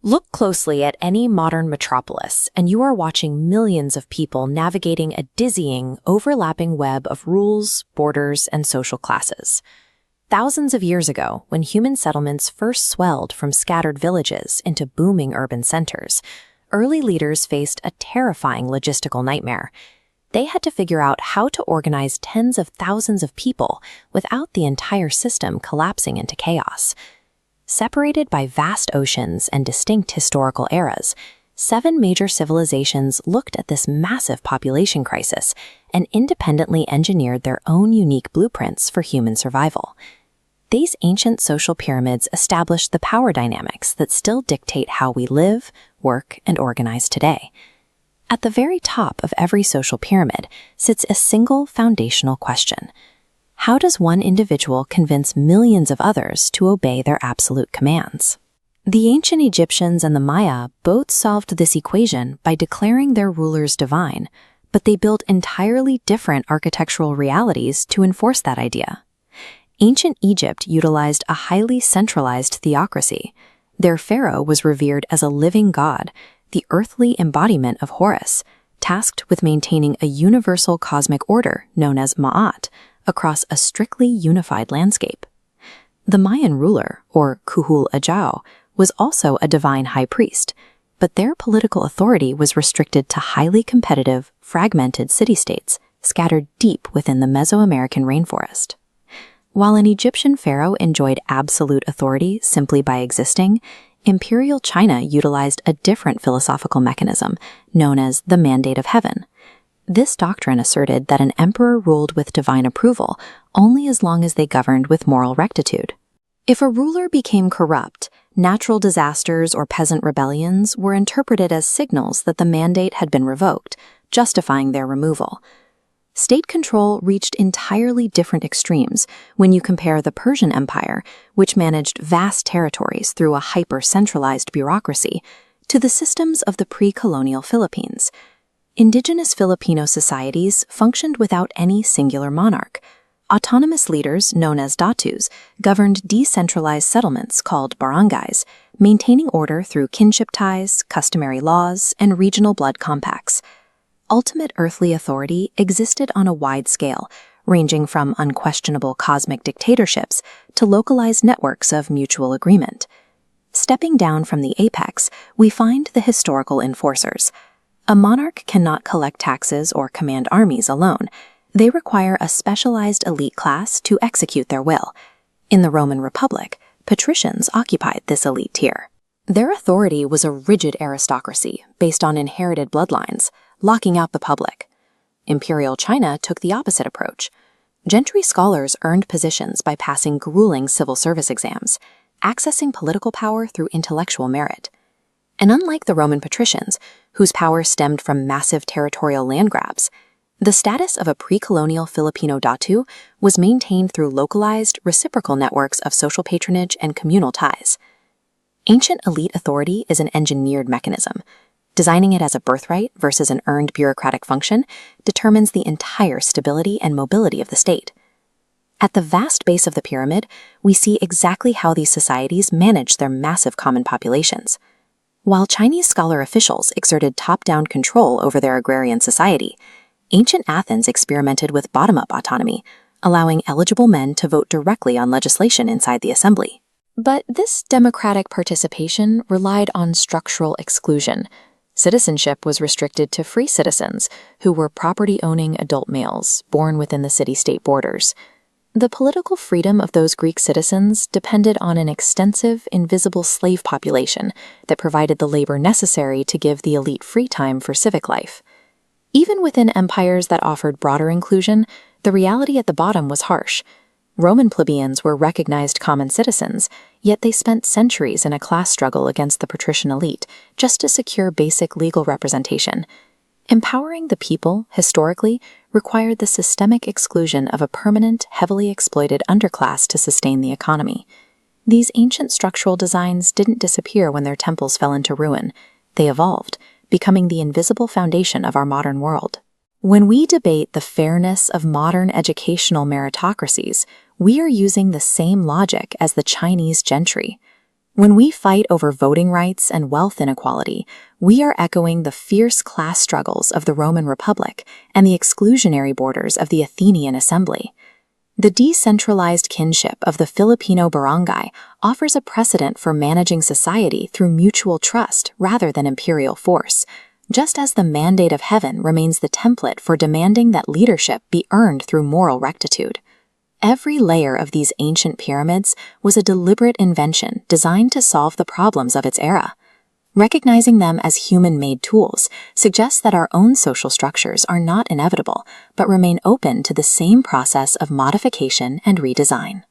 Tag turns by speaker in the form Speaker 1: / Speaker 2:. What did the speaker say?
Speaker 1: Look closely at any modern metropolis, and you are watching millions of people navigating a dizzying, overlapping web of rules, borders, and social classes. Thousands of years ago, when human settlements first swelled from scattered villages into booming urban centers, early leaders faced a terrifying logistical nightmare. They had to figure out how to organize tens of thousands of people without the entire system collapsing into chaos. Separated by vast oceans and distinct historical eras, 7 major civilizations looked at this massive population crisis and independently engineered their own unique blueprints for human survival. These ancient social pyramids established the power dynamics that still dictate how we live, work, and organize today. At the very top of every social pyramid sits a single foundational question. How does one individual convince millions of others to obey their absolute commands? The ancient Egyptians and the Maya both solved this equation by declaring their rulers divine, but they built entirely different architectural realities to enforce that idea. Ancient Egypt utilized a highly centralized theocracy. Their pharaoh was revered as a living god, the earthly embodiment of Horus, tasked with maintaining a universal cosmic order known as Ma'at, across a strictly unified landscape. The Mayan ruler, or Kuhul Ajau, was also a divine high priest, but their political authority was restricted to highly competitive, fragmented city-states scattered deep within the Mesoamerican rainforest. While an Egyptian pharaoh enjoyed absolute authority simply by existing, Imperial China utilized a different philosophical mechanism known as the Mandate of Heaven. This doctrine asserted that an emperor ruled with divine approval only as long as they governed with moral rectitude. If a ruler became corrupt, natural disasters or peasant rebellions were interpreted as signals that the mandate had been revoked, justifying their removal. State control reached entirely different extremes when you compare the Persian Empire, which managed vast territories through a hyper-centralized bureaucracy, to the systems of the pre-colonial Philippines. Indigenous Filipino societies functioned without any singular monarch. Autonomous leaders, known as datus, governed decentralized settlements called barangays, maintaining order through kinship ties, customary laws, and regional blood compacts. Ultimate earthly authority existed on a wide scale, ranging from unquestionable cosmic dictatorships to localized networks of mutual agreement. Stepping down from the apex, we find the historical enforcers. A monarch cannot collect taxes or command armies alone. They require a specialized elite class to execute their will. In the Roman Republic, patricians occupied this elite tier. Their authority was a rigid aristocracy based on inherited bloodlines, locking out the public. Imperial China took the opposite approach. Gentry scholars earned positions by passing grueling civil service exams, accessing political power through intellectual merit. And unlike the Roman patricians, whose power stemmed from massive territorial land grabs, the status of a pre-colonial Filipino datu was maintained through localized, reciprocal networks of social patronage and communal ties. Ancient elite authority is an engineered mechanism. Designing it as a birthright versus an earned bureaucratic function determines the entire stability and mobility of the state. At the vast base of the pyramid, we see exactly how these societies manage their massive common populations. While Chinese scholar officials exerted top-down control over their agrarian society, ancient Athens experimented with bottom-up autonomy, allowing eligible men to vote directly on legislation inside the assembly. But this democratic participation relied on structural exclusion. Citizenship was restricted to free citizens, who were property-owning adult males born within the city-state borders. The political freedom of those Greek citizens depended on an extensive, invisible slave population that provided the labor necessary to give the elite free time for civic life. Even within empires that offered broader inclusion, the reality at the bottom was harsh. Roman plebeians were recognized common citizens, yet they spent centuries in a class struggle against the patrician elite just to secure basic legal representation. Empowering the people, historically, required the systemic exclusion of a permanent, heavily exploited underclass to sustain the economy. These ancient structural designs didn't disappear when their temples fell into ruin. They evolved, becoming the invisible foundation of our modern world. When we debate the fairness of modern educational meritocracies, we are using the same logic as the Chinese gentry. When we fight over voting rights and wealth inequality, we are echoing the fierce class struggles of the Roman Republic and the exclusionary borders of the Athenian assembly. The decentralized kinship of the Filipino barangay offers a precedent for managing society through mutual trust rather than imperial force, just as the mandate of heaven remains the template for demanding that leadership be earned through moral rectitude. Every layer of these ancient pyramids was a deliberate invention designed to solve the problems of its era. Recognizing them as human-made tools suggests that our own social structures are not inevitable, but remain open to the same process of modification and redesign.